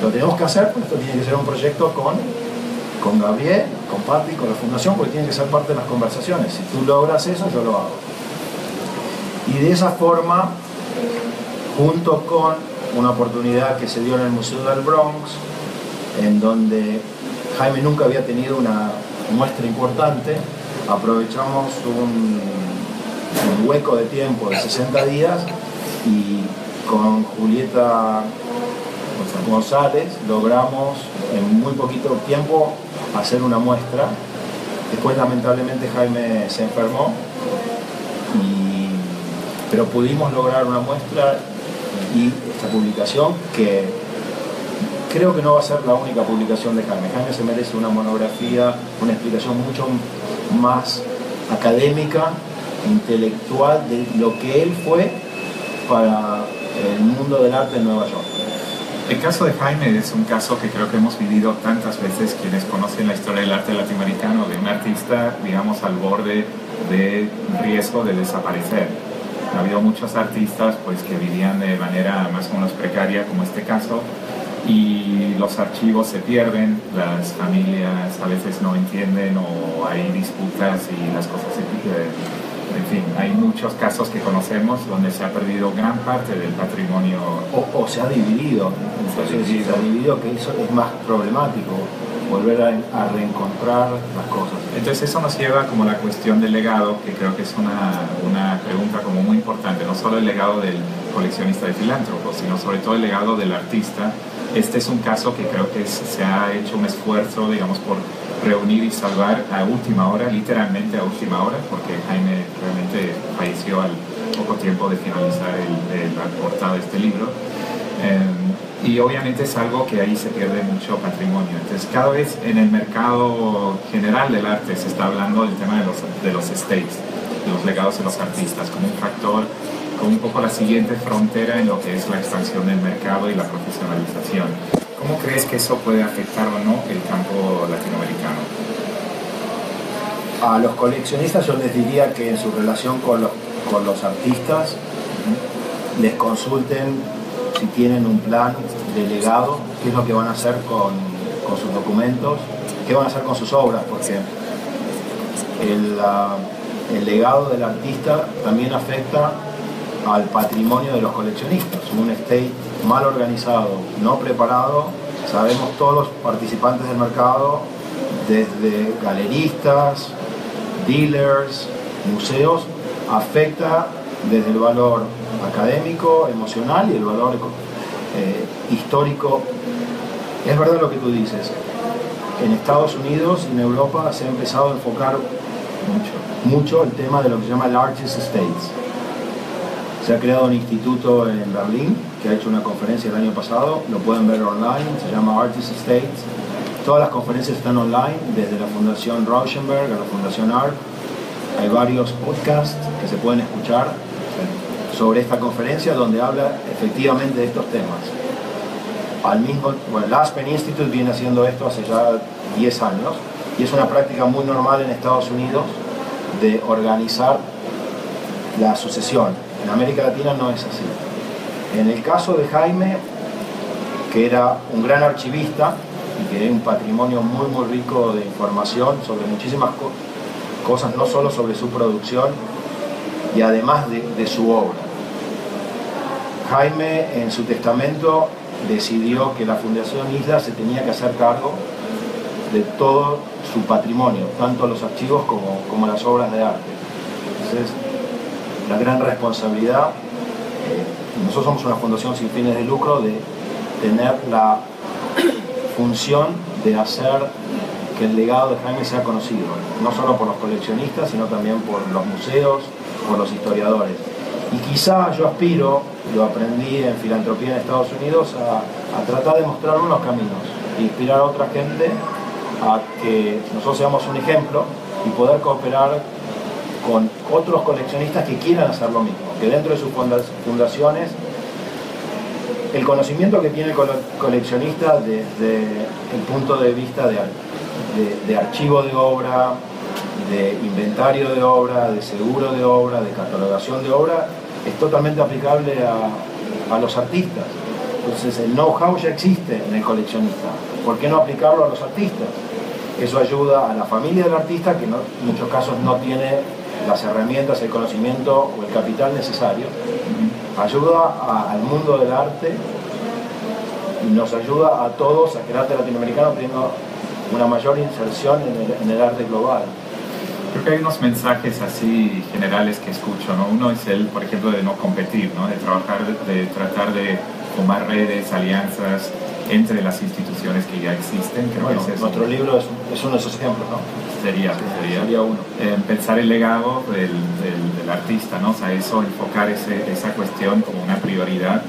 lo tenemos que hacer, pues esto tiene que ser un proyecto con Gabriel, con Patti, con la fundación, porque tiene que ser parte de las conversaciones. Si tú logras eso, yo lo hago. Y de esa forma, junto con una oportunidad que se dio en el Museo del Bronx, en donde Jaime nunca había tenido una muestra importante, aprovechamos un hueco de tiempo de 60 días y con Julieta González logramos en muy poquito tiempo hacer una muestra. Después lamentablemente Jaime se enfermó, pero pudimos lograr una muestra y esta publicación, que creo que no va a ser la única publicación de Jaime. Jaime se merece una monografía, una explicación mucho más académica, intelectual de lo que él fue para el mundo del arte en Nueva York. El caso de Jaime es un caso que creo que hemos vivido tantas veces quienes conocen la historia del arte latinoamericano, de un artista, digamos, al borde de riesgo de desaparecer. Ha habido muchos artistas pues, que vivían de manera más o menos precaria, como este caso, y los archivos se pierden, las familias a veces no entienden o hay disputas y las cosas se pierden. En fin, hay muchos casos que conocemos donde se ha perdido gran parte del patrimonio. O se ha dividido. Entonces, se ha dividido, que eso es más problemático, volver a reencontrar las cosas. Entonces eso nos lleva como la cuestión del legado, que creo que es una pregunta como muy importante, no solo el legado del coleccionista de filántropo, sino sobre todo el legado del artista. Este es un caso que creo que se ha hecho un esfuerzo, digamos, por reunir y salvar a última hora, literalmente a última hora, porque Jaime realmente falleció al poco tiempo de finalizar la portada de este libro. Y obviamente es algo que ahí se pierde mucho patrimonio. Entonces cada vez en el mercado general del arte se está hablando del tema de los estates, de los legados de los artistas, como un factor, como un poco la siguiente frontera en lo que es la expansión del mercado y la profesionalización. ¿Cómo crees que eso puede afectar o no el campo latinoamericano? A los coleccionistas yo les diría que en su relación con los artistas les consulten si tienen un plan de legado, qué es lo que van a hacer con sus documentos, qué van a hacer con sus obras, porque el legado del artista también afecta al patrimonio de los coleccionistas. Un estate mal organizado, no preparado, sabemos todos los participantes del mercado, desde galeristas, dealers, museos, afecta desde el valor académico, emocional y el valor histórico. Es verdad lo que tú dices. En Estados Unidos y en Europa se ha empezado a enfocar mucho el tema de lo que se llama el Artist Estates. Se ha creado un instituto en Berlín que ha hecho una conferencia el año pasado, lo pueden ver online, se llama Artist Estates. Todas las conferencias están online, desde la Fundación Rauschenberg a la Fundación ART. Hay varios podcasts que se pueden escuchar sobre esta conferencia donde habla efectivamente de estos temas. El Aspen Institute viene haciendo esto hace ya 10 años y es una práctica muy normal en Estados Unidos de organizar la sucesión. En América Latina no es así. En el caso de Jaime, que era un gran archivista y que era un patrimonio muy muy rico de información sobre muchísimas cosas, no solo sobre su producción y además de su obra. Jaime en su testamento decidió que la Fundación Isla se tenía que hacer cargo de todo su patrimonio, tanto los archivos como las obras de arte. Entonces, la gran responsabilidad, nosotros somos una fundación sin fines de lucro, de tener la función de hacer que el legado de Jaime sea conocido, no solo por los coleccionistas, sino también por los museos, por los historiadores. Y quizá yo aspiro, lo aprendí en filantropía en Estados Unidos, a tratar de mostrar unos caminos, inspirar a otra gente a que nosotros seamos un ejemplo y poder cooperar con otros coleccionistas que quieran hacer lo mismo, que dentro de sus fundaciones el conocimiento que tiene el coleccionista desde el punto de vista de archivo de obra, de inventario de obra, de seguro de obra, de catalogación de obra, es totalmente aplicable a los artistas. Entonces el know-how ya existe en el coleccionista, ¿por qué no aplicarlo a los artistas? Eso ayuda a la familia del artista, que en muchos casos no tiene las herramientas, el conocimiento o el capital necesario. Ayuda al mundo del arte y nos ayuda a todos a que el arte latinoamericano tenga una mayor inserción en el arte global. Creo que hay unos mensajes así generales que escucho, ¿no? Uno es el, por ejemplo, de no competir, ¿no? De tratar de formar redes, alianzas entre las instituciones que ya existen. Creo bueno, que nuestro libro es uno de esos ejemplos, ¿no? Sería uno. Pensar el legado del artista, ¿no? O sea, enfocar esa cuestión como una prioridad,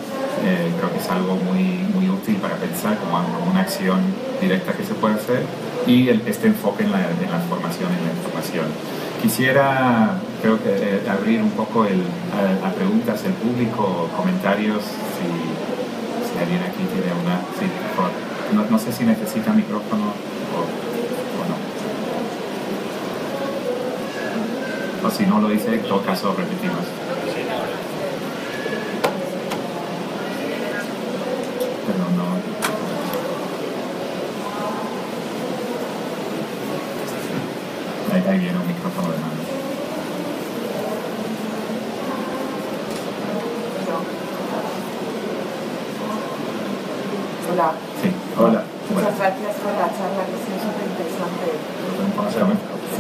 creo que es algo muy, muy útil para pensar como una acción directa que se puede hacer, y este enfoque en la formación, en la información. Quisiera, creo que, abrir un poco a preguntas del público, comentarios, si alguien aquí tiene una... Sí, por favor. No sé si necesita micrófono o no. O si no lo dice, en todo caso repetimos. Pero no...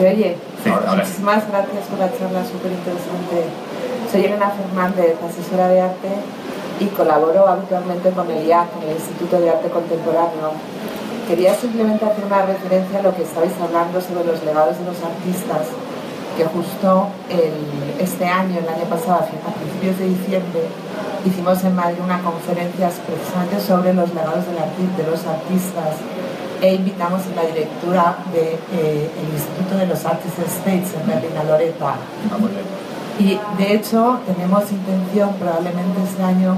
¿Se oye? Sí, ahora sí. Muchísimas gracias por la charla súper interesante. Soy Elena Fernández, asesora de arte, y colaboro habitualmente con el IAC, el Instituto de Arte Contemporáneo. Quería simplemente hacer una referencia a lo que estabais hablando sobre los legados de los artistas, que justo este año, el año pasado, a principios de diciembre, hicimos en Madrid una conferencia precisamente sobre los legados de los artistas, e invitamos a la directora del Instituto de los Artists Estates en Berlín, a Loretta. Y de hecho tenemos intención probablemente este año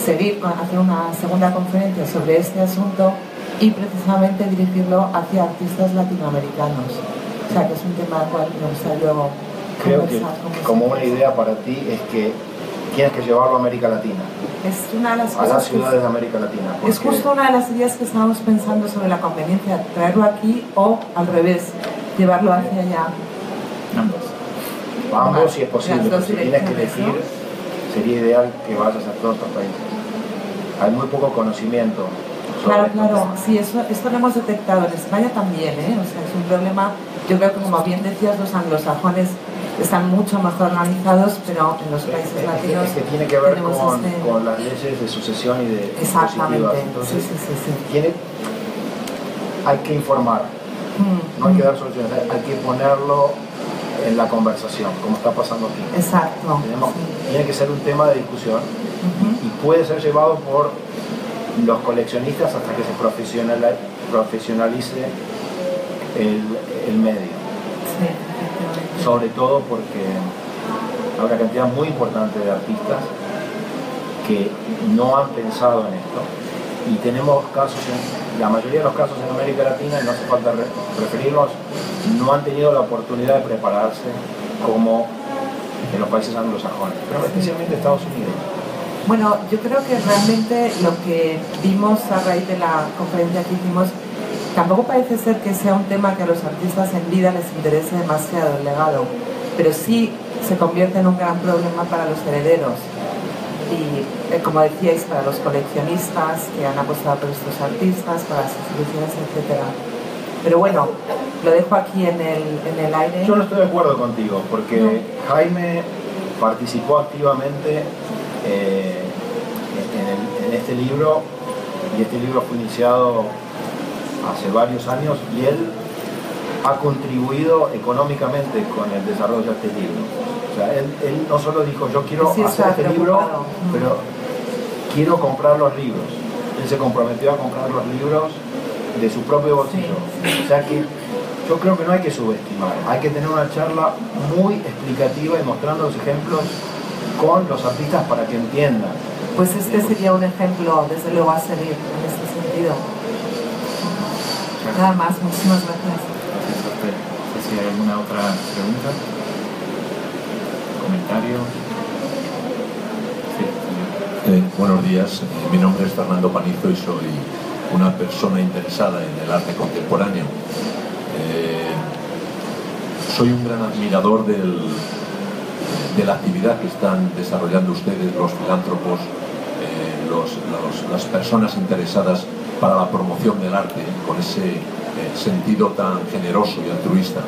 hacer una segunda conferencia sobre este asunto y precisamente dirigirlo hacia artistas latinoamericanos. O sea, que es un tema al cual me gustaría luego creo que como una idea para ti es que tienes que llevarlo a América Latina. Es una de las a las ciudades de América Latina. Es justo una de las ideas que estábamos pensando sobre la conveniencia, traerlo aquí o al revés, llevarlo hacia allá. Ambos si es posible, pero si tienes que elegir, sería ideal que vayas a todos estos países. Hay muy poco conocimiento. Claro, sí, esto lo hemos detectado en España también, ¿eh? O sea, es un problema, yo creo que como bien decías, los anglosajones están mucho mejor organizados, pero en los países latinos... Es que tiene que ver con las leyes de sucesión y de Exactamente, entonces, sí. Hay que informar, no hay que dar soluciones, hay que ponerlo en la conversación, como está pasando aquí. Exacto. Tiene que ser un tema de discusión y puede ser llevado por los coleccionistas hasta que se profesionalice el medio. Sí, sobre todo porque hay una cantidad muy importante de artistas que no han pensado en esto y tenemos casos, la mayoría de los casos en América Latina, y no hace falta referirlos, no han tenido la oportunidad de prepararse como en los países anglosajones, pero especialmente Estados Unidos. Bueno, yo creo que realmente lo que vimos a raíz de la conferencia que hicimos, tampoco parece ser que sea un tema que a los artistas en vida les interese demasiado el legado, pero sí se convierte en un gran problema para los herederos y, como decíais, para los coleccionistas que han apostado por estos artistas, para las instituciones, etc. Pero bueno, lo dejo aquí en el aire. Yo no estoy de acuerdo contigo, porque Jaime participó activamente en este libro, y este libro fue iniciado hace varios años y él ha contribuido económicamente con el desarrollo de este libro. O sea, él no solo dijo yo quiero hacer este libro, pero quiero comprar los libros. Él se comprometió a comprar los libros de su propio bolsillo. O sea que yo creo que no hay que subestimar, hay que tener una charla muy explicativa y mostrando los ejemplos con los artistas para que entiendan. Pues este sería un ejemplo, desde luego, a seguir en este sentido. Nada más, muchísimas gracias. Gracias a usted. No sé si hay alguna otra pregunta, comentario. Sí, buenos días, mi nombre es Fernando Panizo y soy una persona interesada en el arte contemporáneo. Soy un gran admirador de la actividad que están desarrollando ustedes, los filántropos, las personas interesadas para la promoción del arte, con ese sentido tan generoso y altruista.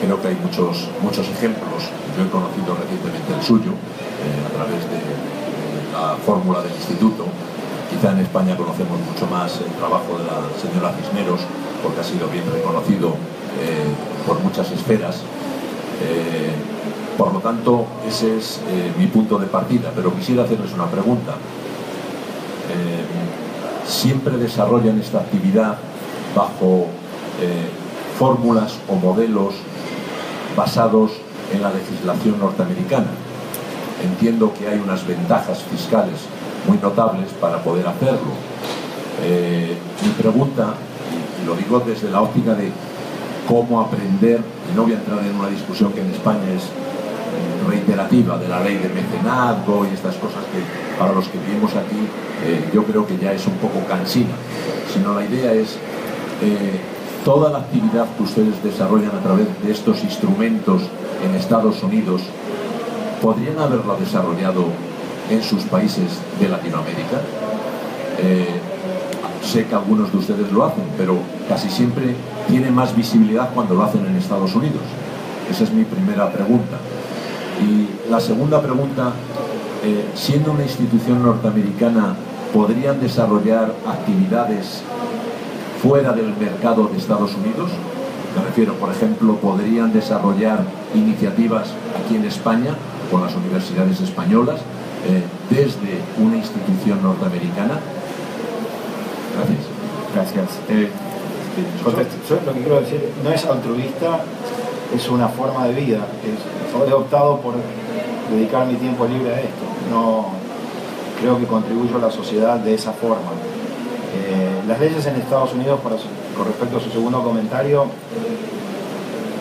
Creo que hay muchos ejemplos. Yo he conocido recientemente el suyo a través de la fórmula del instituto. Quizá en España conocemos mucho más el trabajo de la señora Cisneros, porque ha sido bien reconocido por muchas esferas. Por lo tanto, ese es mi punto de partida, pero quisiera hacerles una pregunta. ¿Siempre desarrollan esta actividad bajo fórmulas o modelos basados en la legislación norteamericana? Entiendo que hay unas ventajas fiscales muy notables para poder hacerlo. Mi pregunta, y lo digo desde la óptica de cómo aprender, y no voy a entrar en una discusión que en España es reiterativa de la ley de mecenazgo y estas cosas que para los que vivimos aquí yo creo que ya es un poco cansina, sino la idea es toda la actividad que ustedes desarrollan a través de estos instrumentos en Estados Unidos, ¿podrían haberla desarrollado en sus países de Latinoamérica? sé que algunos de ustedes lo hacen, pero casi siempre tiene más visibilidad cuando lo hacen en Estados Unidos. Esa es mi primera pregunta. Y la segunda pregunta, siendo una institución norteamericana, ¿podrían desarrollar actividades fuera del mercado de Estados Unidos? Me refiero, por ejemplo, ¿podrían desarrollar iniciativas aquí en España, con las universidades españolas, desde una institución norteamericana? Gracias. Yo lo que quiero decir no es altruista, es una forma de vida. He optado por dedicar mi tiempo libre a esto. No creo que contribuyo a la sociedad de esa forma. Las leyes en Estados Unidos, con respecto a su segundo comentario,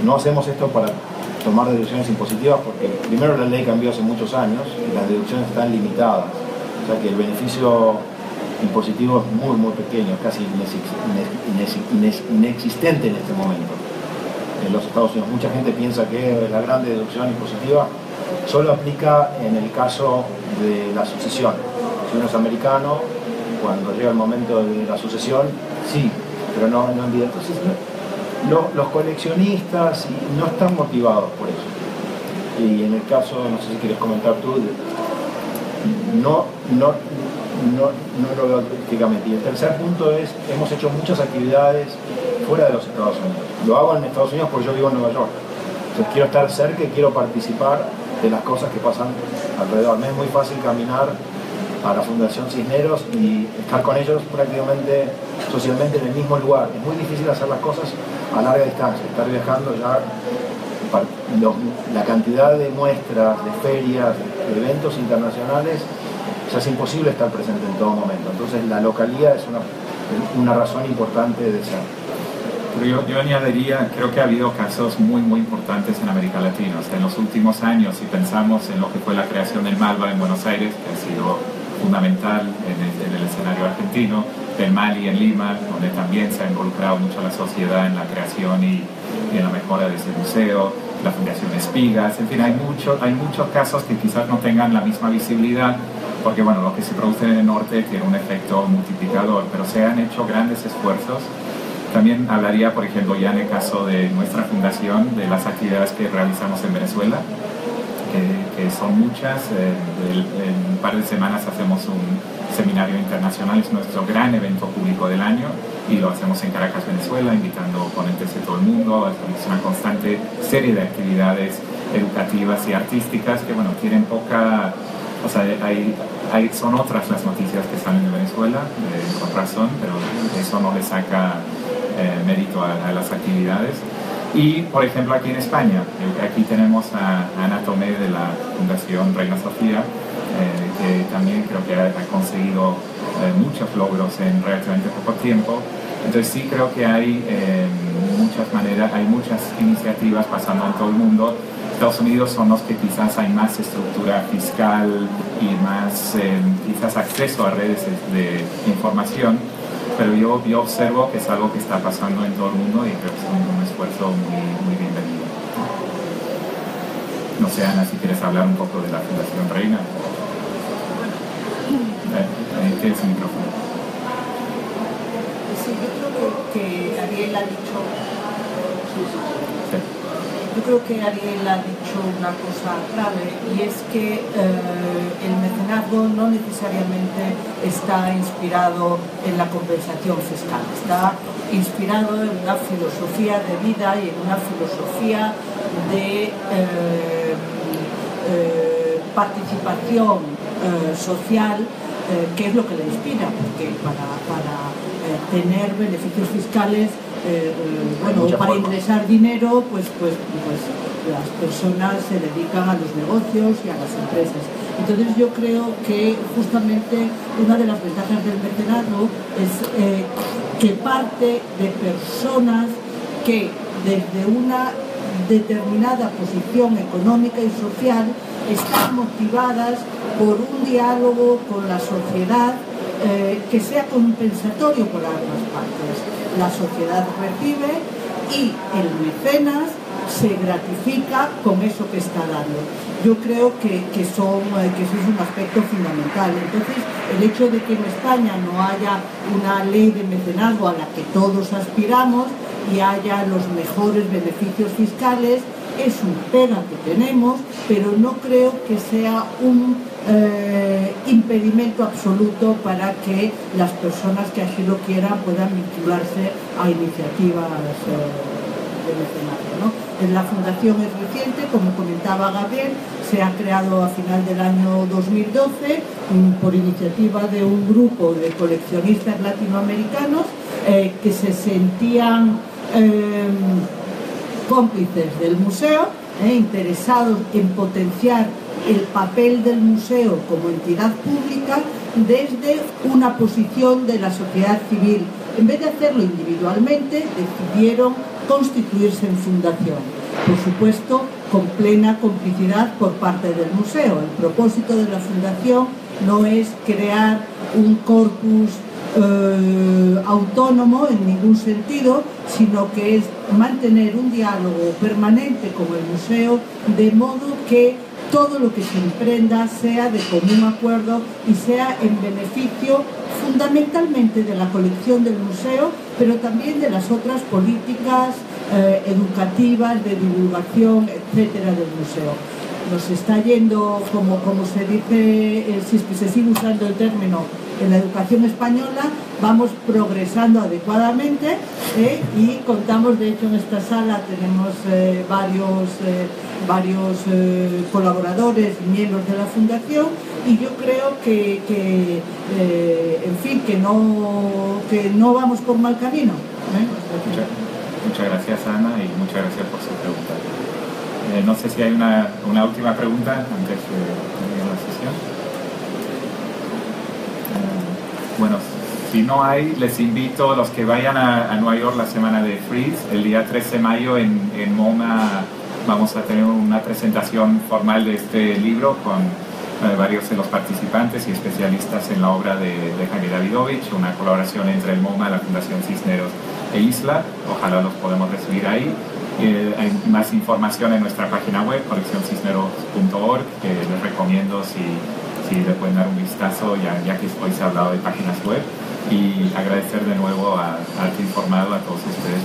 no hacemos esto para tomar deducciones impositivas, porque primero la ley cambió hace muchos años y las deducciones están limitadas, o sea que el beneficio impositivo es muy muy pequeño, casi inexistente en este momento en los Estados Unidos. Mucha gente piensa que la gran deducción impositiva solo aplica en el caso de la sucesión. Si uno es americano, cuando llega el momento de la sucesión, sí, pero no en vida. Entonces, los coleccionistas no están motivados por eso. Y en el caso, no sé si quieres comentar tú, no lo veo turísticamente. Y el tercer punto es, hemos hecho muchas actividades fuera de los Estados Unidos. Lo hago en Estados Unidos porque yo vivo en Nueva York. Entonces quiero estar cerca y quiero participar de las cosas que pasan alrededor. Me es muy fácil caminar a la Fundación Cisneros y estar con ellos prácticamente socialmente en el mismo lugar. Es muy difícil hacer las cosas a larga distancia, estar viajando ya, la cantidad de muestras, de ferias, de eventos internacionales, ya es imposible estar presente en todo momento. Entonces la localidad es una razón importante de ser. Pero yo añadiría, creo que ha habido casos muy importantes en América Latina. O sea, en los últimos años, si pensamos en lo que fue la creación del Malva en Buenos Aires, que ha sido fundamental en el escenario argentino, del Mali en Lima, donde también se ha involucrado mucho la sociedad en la creación y en la mejora de ese museo, la Fundación Espigas, en fin, hay muchos casos que quizás no tengan la misma visibilidad, porque bueno, lo que se produce en el norte tiene un efecto multiplicador, pero se han hecho grandes esfuerzos. También hablaría, por ejemplo, ya en el caso de nuestra fundación, de las actividades que realizamos en Venezuela, que son muchas. En un par de semanas hacemos un seminario internacional, es nuestro gran evento público del año, y lo hacemos en Caracas, Venezuela, invitando ponentes de todo el mundo. Hacemos una constante serie de actividades educativas y artísticas que, bueno, tienen poca... O sea, son otras las noticias que salen de Venezuela, con razón, pero eso no le saca mérito a las actividades. Y, por ejemplo, aquí en España, aquí tenemos a Ana Tomé de la Fundación Reina Sofía, que también creo que ha conseguido muchos logros en relativamente poco tiempo. Entonces sí creo que hay muchas iniciativas pasando en todo el mundo. Estados Unidos son los que quizás hay más estructura fiscal y más quizás acceso a redes de información, pero yo observo que es algo que está pasando en todo el mundo y creo que es un esfuerzo muy bienvenido. No sé, Ana, si quieres hablar un poco de la Fundación Reina. Tienes el micrófono. Sí, yo creo que Ariel ha dicho... Sí. Yo creo que Ariel ha dicho una cosa clave, y es que el mecenazgo no necesariamente está inspirado en la compensación fiscal, está inspirado en una filosofía de vida y en una filosofía de participación social, que es lo que le inspira, porque para tener beneficios fiscales, para ingresar dinero, pues las personas se dedican a los negocios y a las empresas. Entonces yo creo que justamente una de las ventajas del mecenazgo es que parte de personas que desde una determinada posición económica y social están motivadas por un diálogo con la sociedad que sea compensatorio por ambas partes. La sociedad recibe y el mecenas se gratifica con eso que está dando. Yo creo que eso es un aspecto fundamental. Entonces, el hecho de que en España no haya una ley de mecenazgo a la que todos aspiramos y haya los mejores beneficios fiscales es un pega que tenemos, pero no creo que sea un impedimento absoluto para que las personas que así lo quieran puedan vincularse a iniciativas de mecenazgo, ¿no? La fundación es reciente, como comentaba Gabriel, se ha creado a final del año 2012 por iniciativa de un grupo de coleccionistas latinoamericanos que se sentían cómplices del museo, interesados en potenciar el papel del museo como entidad pública desde una posición de la sociedad civil. En vez de hacerlo individualmente, decidieron constituirse en fundación. Por supuesto, con plena complicidad por parte del museo. El propósito de la fundación no es crear un corpus autónomo en ningún sentido, sino que es mantener un diálogo permanente con el museo, de modo que todo lo que se emprenda sea de común acuerdo y sea en beneficio fundamentalmente de la colección del museo, pero también de las otras políticas educativas, de divulgación, etcétera, del museo. Nos está yendo, como se dice, si se sigue usando el término, en la educación española, vamos progresando adecuadamente y contamos, de hecho en esta sala tenemos varios colaboradores y miembros de la fundación, y yo creo que en fin, que no vamos por mal camino. Muchas gracias, Ana, y muchas gracias por su pregunta. No sé si hay una última pregunta antes de terminar la sesión. Bueno, si no hay, les invito a los que vayan a Nueva York la semana de Frieze. El día 13 de mayo en MoMA vamos a tener una presentación formal de este libro con varios de los participantes y especialistas en la obra de Javier Davidovich, una colaboración entre el MoMA, la Fundación Cisneros e ISLA. Ojalá los podamos recibir ahí. Hay más información en nuestra página web, coleccioncisneros.org, que les recomiendo si le pueden dar un vistazo, ya que hoy se ha hablado de páginas web, y agradecer de nuevo a Arte Informado, a todos ustedes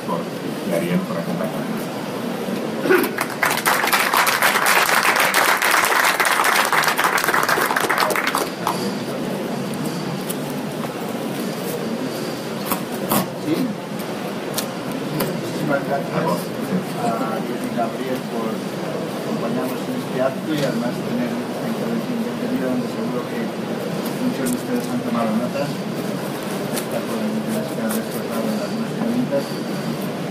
y a Ariel por acompañarnos. ¿Sí? Muchísimas gracias a Gabriel por acompañarnos en este acto y además tener esta intervención bienvenida, donde seguro que muchos de ustedes han tomado notas. Está por las que han despertado en algunas preguntas.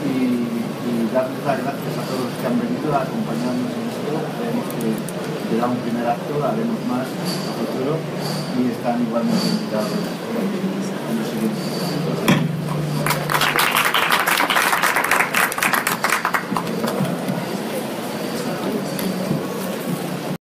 Y darles las gracias a todos los que han venido a acompañarnos en esto. Creemos que será un primer acto, haremos más a futuro y están igualmente invitados.